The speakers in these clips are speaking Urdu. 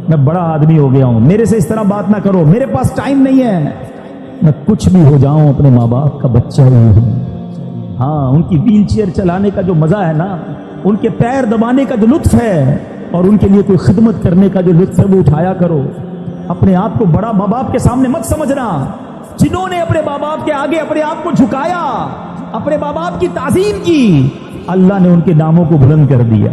میں بڑا آدمی ہو گیا ہوں، میرے سے اس طرح بات نہ کرو، میرے پاس ٹائم نہیں ہے، میں کچھ بھی ہو جاؤں اپنے ماں باپ کا بچہ ہی ہوں۔ ہاں، ان کی ویل چیئر چلانے کا جو مزہ ہے نا، ان کے پیر دبانے کا جو لطف ہے، اور ان کے لیے کوئی خدمت کرنے کا جو لطف ہے وہ اٹھایا کرو۔ اپنے آپ کو بڑا ماں باپ کے سامنے مت سمجھنا۔ جنہوں نے اپنے ماں باپ کے آگے اپنے آپ کو جھکایا، اپنے ماں باپ کی تعظیم کی، اللہ نے ان کے ناموں کو بلند کر دیا۔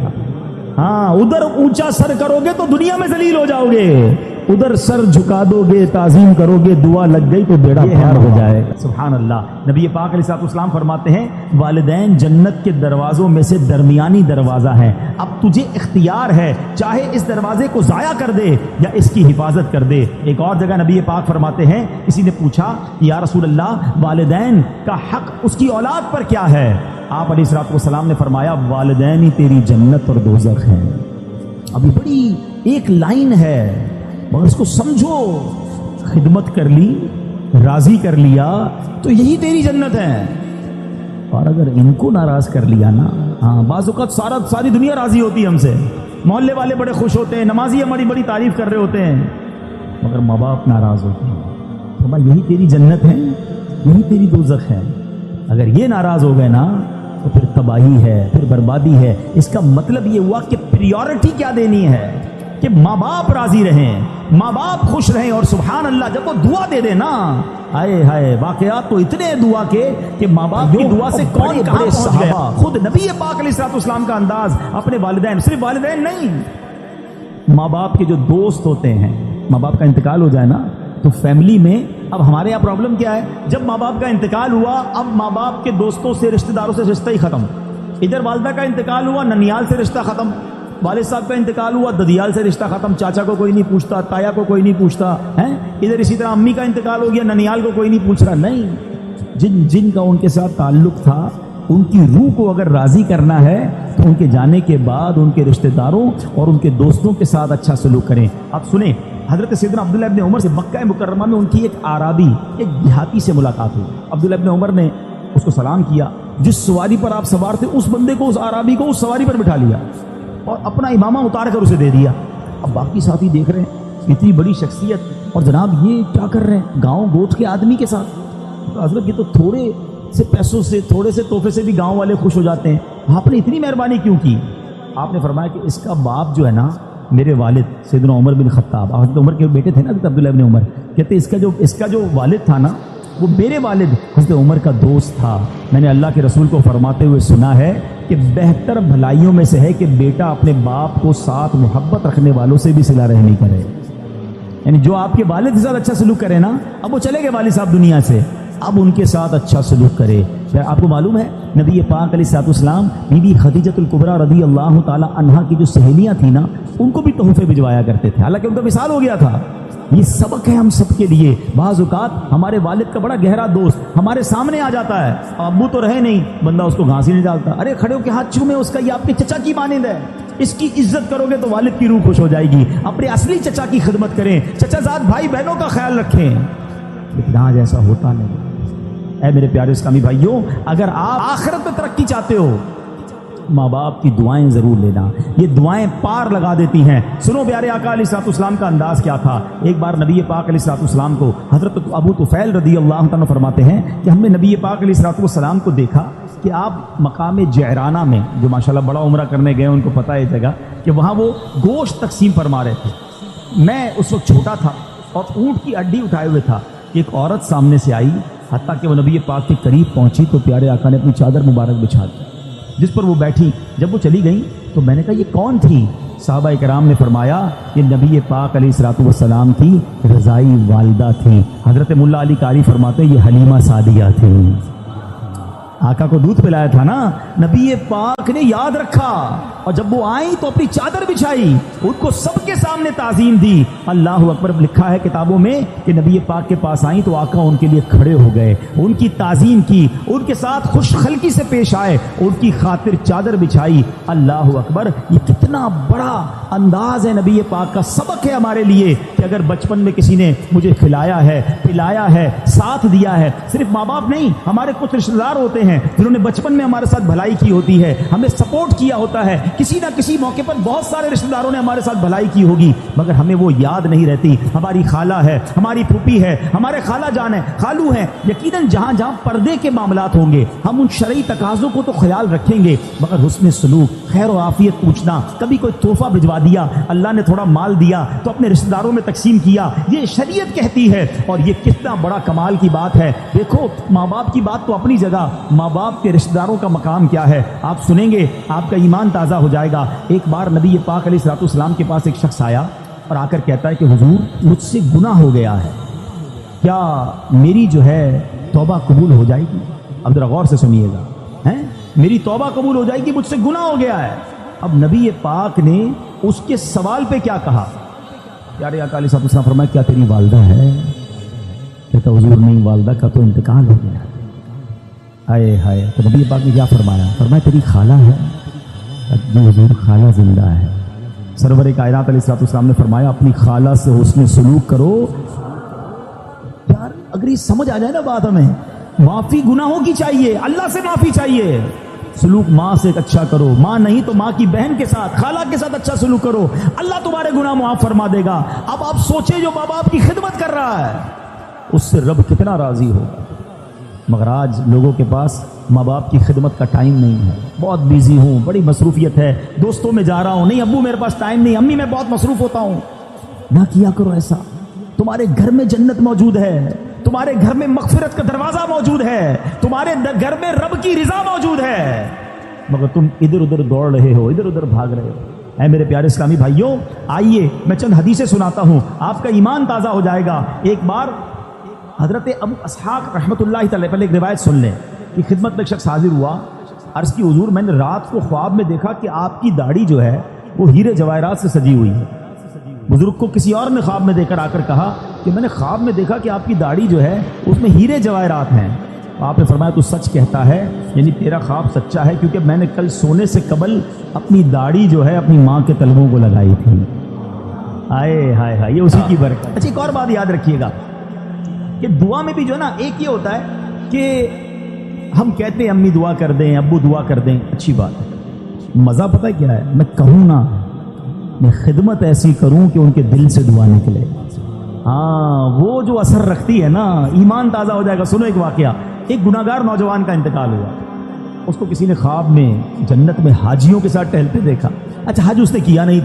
ہاں، ادھر اونچا سر کرو گے تو دنیا میں ذلیل ہو جاؤ گے، ادھر سر جھکا دو گے، تعظیم کرو گے، دعا لگ گئی تو بیڑا پار ہو جائے گا۔ سبحان اللہ۔ نبی پاک علیہ الصلوۃ والسلام فرماتے ہیں والدین جنت کے دروازوں میں سے درمیانی دروازہ ہیں، اب تجھے اختیار ہے، چاہے اس دروازے کو ضائع کر دے یا اس کی حفاظت کر دے۔ ایک اور جگہ نبی پاک فرماتے ہیں، کسی نے پوچھا یا رسول اللہ والدین کا حق اس کی اولاد پر کیا ہے؟ آپ علیہ الصلوۃ والسلام نے فرمایا والدین ہی تیری جنت اور دوزخ ہیں۔ ابھی بڑی ایک لائن ہے مگر اس کو سمجھو، خدمت کر لی، راضی کر لیا تو یہی تیری جنت ہے، اور اگر ان کو ناراض کر لیا نا، ہاں بعض اوقات ساری دنیا راضی ہوتی ہے ہم سے، محلے والے بڑے خوش ہوتے ہیں، نمازی ہماری بڑی تعریف کر رہے ہوتے ہیں، مگر ماں باپ ناراض ہوتے ہیں، تو بھائی یہی تیری جنت ہے، یہی تیری دوزخ ہے۔ اگر یہ ناراض ہو گئے نا تو پھر تباہی ہے، پھر بربادی ہے۔ اس کا مطلب یہ ہوا کہ پریورٹی کیا دینی ہے کہ ماں باپ راضی رہیں، ماں باپ خوش رہیں، اور سبحان اللہ جب وہ دعا دے دے نا، ہائے ہائے، واقعات تو اتنے دعا کے کہ ماں باپ کی دعا سے کون کہاں پہنچ گیا۔ خود نبی پاک علیہ الصلوۃ والسلام کا انداز اپنے والدین، صرف والدین نہیں، ماں باپ کے جو دوست ہوتے ہیں، ماں باپ کا انتقال ہو جائے نا تو فیملی میں، اب ہمارے یہاں پرابلم کیا ہے، جب ماں باپ کا انتقال ہوا اب ماں باپ کے دوستوں سے، رشتہ داروں سے رشتہ ہی ختم۔ ادھر والدہ کا انتقال ہوا، ننیال سے رشتہ ختم، والد صاحب کا انتقال ہوا، ددیال سے رشتہ ختم، چاچا کو کوئی نہیں پوچھتا، تایا کو کوئی نہیں پوچھتا ہے، ادھر اسی طرح امی کا انتقال ہو گیا، ننیال کو کوئی نہیں پوچھ رہا۔ نہیں، جن کا ان کے ساتھ تعلق تھا، ان کی روح کو اگر راضی کرنا ہے تو ان کے جانے کے بعد ان کے رشتہ داروں اور ان کے دوستوں کے ساتھ اچھا سلوک کریں۔ آپ سنیں، حضرت سیدنا عبداللہ ابن عمر سے مکہ مکرمہ میں ان کی ایک اعرابی، ایک دیہاتی سے ملاقات ہوئی۔ عبداللہ ابن عمر نے اس کو سلام کیا، جس سواری پر آپ سوار تھے اس بندے کو، اس اعرابی کو اس سواری پر بٹھا لیا اور اپنا امامہ اتار کر اسے دے دیا۔ اب باقی ساتھی دیکھ رہے ہیں اتنی بڑی شخصیت، اور جناب یہ کیا کر رہے ہیں گاؤں گوٹ کے آدمی کے ساتھ؟ تو حضرت یہ تو تھوڑے سے پیسوں سے، تھوڑے سے تحفے سے بھی گاؤں والے خوش ہو جاتے ہیں، آپ نے اتنی مہربانی کیوں کی؟ آپ نے فرمایا کہ اس کا باپ جو ہے نا، میرے والد سیدنا عمر بن خطاب، حضرت عمر کے بیٹے تھے نا حضرت عبداللہ بن عمر، کہتے اس کا جو والد تھا نا، وہ میرے والد حضرت عمر کا دوست تھا۔ میں نے اللہ کے رسول کو فرماتے ہوئے سنا ہے کہ بہتر بھلائیوں میں سے ہے کہ بیٹا اپنے باپ کو ساتھ محبت رکھنے والوں سے بھی صلہ رحمی کرے، یعنی جو آپ کے والد کے ساتھ اچھا سلوک کرے نا، اب وہ چلے گئے والد صاحب دنیا سے، اب ان کے ساتھ اچھا سلوک کرے۔ آپ کو معلوم ہے نبی پاک علیہ الصلوۃ والسلام بی بی خدیجۃ الکبریٰ رضی اللہ تعالی عنہا کی جو سہیلیاں تھیں نا، ان کو بھی تحفے بھجوایا کرتے تھے، حالانکہ ان کا وصال ہو گیا تھا۔ یہ سبق ہے ہم سب کے لیے۔ بعض اوقات ہمارے والد کا بڑا گہرا دوست ہمارے سامنے آ جاتا ہے، ابو تو رہے نہیں، بندہ اس کو گھاس ہی نہیں ڈالتا، ارے کھڑے ہو کے ہاتھ چھومے اس کا، یہ آپ کے چچا کی مانند ہے، اس کی عزت کرو گے تو والد کی روح خوش ہو جائے گی۔ اپنے اصلی چچا کی خدمت کریں، چچا زاد بھائی بہنوں کا خیال رکھیں، لیکن آج ایسا ہوتا نہیں۔ اے میرے پیارے اسلامی بھائیوں، اگر آپ آخرت میں ترقی چاہتے ہو، ماں باپ کی دعائیں ضرور لینا، یہ دعائیں پار لگا دیتی ہیں۔ سنو پیارے آقا علیہ الصلوۃ والسلام کا انداز کیا تھا۔ ایک بار نبی پاک علیہ الصلوۃ والسلام کو حضرت ابو طفیل رضی اللہ عنہ فرماتے ہیں کہ ہم نے نبی پاک علیہ الصلوۃ والسلام کو دیکھا کہ آپ مقام جعرانہ میں، جو ماشاءاللہ بڑا عمرہ کرنے گئے ان کو پتہ ہے جگہ، کہ وہاں وہ گوشت تقسیم فرما رہے تھے۔ میں اس وقت چھوٹا تھا اور اونٹ کی ہڈی اٹھائے ہوئے تھا، ایک عورت سامنے سے آئی، حتیٰ کہ وہ نبی پاک کے قریب پہنچی تو پیارے آقا نے اپنی چادر مبارک بچھا دی، جس پر وہ بیٹھی۔ جب وہ چلی گئیں تو میں نے کہا یہ کون تھی؟ صحابہ کرام نے فرمایا یہ نبی پاک علیہ الصلوۃ والسلام کی رضائی والدہ تھی۔ حضرت ملا علی قاری فرماتے ہیں یہ حلیمہ سعدیہ تھی۔ آقا کو دودھ پلایا تھا نا، نبی پاک نے یاد رکھا، اور جب وہ آئیں تو اپنی چادر بچھائی، ان کو سب کے سامنے تعظیم دی۔ اللہ اکبر، لکھا ہے کتابوں میں کہ نبی پاک کے پاس آئیں تو آقا ان کے لیے کھڑے ہو گئے، ان کی تعظیم کی، ان کے ساتھ خوش خلقی سے پیش آئے، ان کی خاطر چادر بچھائی۔ اللہ اکبر، یہ کتنا بڑا انداز ہے نبی پاک کا، سبق ہے ہمارے لیے کہ اگر بچپن میں کسی نے مجھے کھلایا ہے، پلایا ہے، ساتھ دیا ہے، صرف ماں باپ نہیں، ہمارے کچھ رشتہ دار ہوتے ہیں ہیں جنہوں نے بچپن میں ہمارے ساتھ بھلائی کی ہوتی ہے, ہمیں سپورٹ کیا ہوتا ہے, کسی نہ کسی موقع پر بہت سارے رشتہ داروں نے ہمارے ساتھ بھلائی کی ہوگی, مگر ہمیں وہ یاد نہیں رہتی. ہماری خالہ ہے, ہماری پھوپھی ہے, ہمارے خالہ جان ہے, خالو ہیں, یقیناً جہاں جہاں پردے کے معاملات ہوں گے ہم ان شرعی تقاضوں کو تو خیال رکھیں گے, مگر حسن سلوک, خیر و عافیت پوچھنا, کبھی کوئی تحفہ بھجوا دیا, اللہ نے تھوڑا مال دیا تو اپنے رشتہ داروں میں تقسیم کیا, یہ شریعت کہتی ہے. اور یہ کتنا بڑا کمال کی بات ہے. دیکھو ماں باپ کی بات تو اپنی جگہ, ماں باپ کے رشتہ داروں کا مقام کیا ہے آپ سنیں گے, آپ کا ایمان تازہ ہو جائے گا. ایک بار نبی پاک علیہ الصلوۃ والسلام کے پاس ایک شخص آیا اور آ کر کہتا ہے کہ حضور مجھ سے گناہ ہو گیا ہے, کیا میری جو ہے توبہ قبول ہو جائے گی؟ اب ذرا غور سے سنیے گا, میری توبہ قبول ہو جائے گی, مجھ سے گناہ ہو گیا ہے. اب نبی پاک نے اس کے سوال پہ کیا کہا؟ پیارے آقا علیہ الصلوۃ والسلام فرمایا کیا تیری والدہ ہے؟ کہتا حضور نہیں, والدہ کا تو انتقال ہو گیا. ہائے ہائے, تو نبی پاک نے کیا فرمایا؟ فرمایا تیری خالہ ہے؟ جی حضور خالہ زندہ ہے. سرور کائنات علیہ الصلوۃ والسلام نے فرمایا اپنی خالہ سے حسن سلوک کرو. یار اگر یہ سمجھ آ جائے نا بات, ہمیں معافی گناہوں کی چاہیے, اللہ سے معافی چاہیے. سلوک ماں سے اچھا کرو, ماں نہیں تو ماں کی بہن کے ساتھ, خالہ کے ساتھ اچھا سلوک کرو, اللہ تمہارے گناہ معاف فرما دے گا. اب آپ سوچیں جو ماں باپ کی خدمت کر رہا ہے اس سے رب کتنا راضی ہوگا. مگر آج لوگوں کے پاس ماں باپ کی خدمت کا ٹائم نہیں ہے, بہت بیزی ہوں, بڑی مصروفیت ہے, دوستوں میں جا رہا ہوں, نہیں ابو میرے پاس ٹائم نہیں, امی میں بہت مصروف ہوتا ہوں. نہ کیا کرو ایسا, تمہارے گھر میں جنت موجود ہے, تمہارے گھر میں مغفرت کا دروازہ موجود ہے, تمہارے گھر میں رب کی رضا موجود ہے, مگر تم ادھر ادھر دوڑ رہے ہو, ادھر ادھر بھاگ رہے ہو. اے میرے پیارے اسلامی بھائیوں, آئیے میں چند حدیثیں سناتا ہوں, آپ کا ایمان تازہ ہو جائے گا. ایک بار حضرت ابو اسحاق رحمۃ اللہ تعالی, پہلے ایک روایت سن لیں کہ خدمت میں ایک شخص حاضر ہوا, عرض کی حضور میں نے رات کو خواب میں دیکھا کہ آپ کی داڑھی جو ہے وہ ہیرے جواہرات سے سجی ہوئی ہے. بزرگ کو کسی اور نے خواب میں دے کر آ کر کہا کہ میں نے خواب میں دیکھا کہ آپ کی داڑھی جو ہے اس میں ہیرے جواہرات ہیں. آپ نے فرمایا تو سچ کہتا ہے, یعنی تیرا خواب سچا ہے, کیونکہ میں نے کل سونے سے قبل اپنی داڑھی جو ہے اپنی ماں کے تلووں کو لگائی تھی. آئے ہائے ہائے, یہ اسی کی برکت. اچھا ایک اور بات یاد رکھیے گا کہ دعا میں بھی جو ہے نا, ایک یہ ہوتا ہے کہ ہم کہتے ہیں امی دعا کر دیں, ابو دعا کر دیں, اچھی بات ہے, مزہ پتہ کیا ہے, میں کہوں نا, میں خدمت ایسی کروں کہ ان کے دل سے دعا نکلے. ہاں وہ جو اثر رکھتی ہے نا, ایمان تازہ ہو جائے گا. سنو ایک واقعہ, ایک گناہگار نوجوان کا انتقال ہوا, اس کو کسی نے خواب میں جنت میں حاجیوں کے ساتھ ٹہلتے دیکھا. اچھا حج اس نے کیا نہیں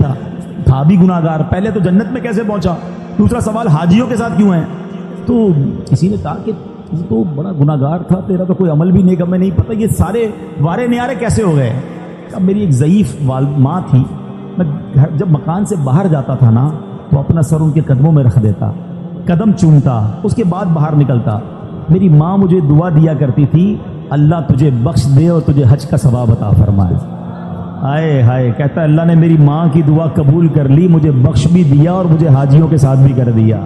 تھا بھی گناہگار, پہلے تو جنت میں کیسے پہنچا, دوسرا سوال حاجیوں کے ساتھ کیوں ہے. تو کسی نے کہا کہ تو بڑا گناہگار تھا, تیرا تو کوئی عمل بھی نہیں, میں نہیں پتہ یہ سارے وارے نیارے کیسے ہو گئے. اب میری ایک ضعیف ماں تھی, میں جب مکان سے باہر جاتا تھا نا تو اپنا سر ان کے قدموں میں رکھ دیتا, قدم چومتا, اس کے بعد باہر نکلتا. میری ماں مجھے دعا دیا کرتی تھی, اللہ تجھے بخش دے اور تجھے حج کا ثواب عطا فرمائے. آئے ہائے, کہتا ہے اللہ نے میری ماں کی دعا قبول کر لی, مجھے بخش بھی دیا اور مجھے حاجیوں کے ساتھ بھی کر دیا.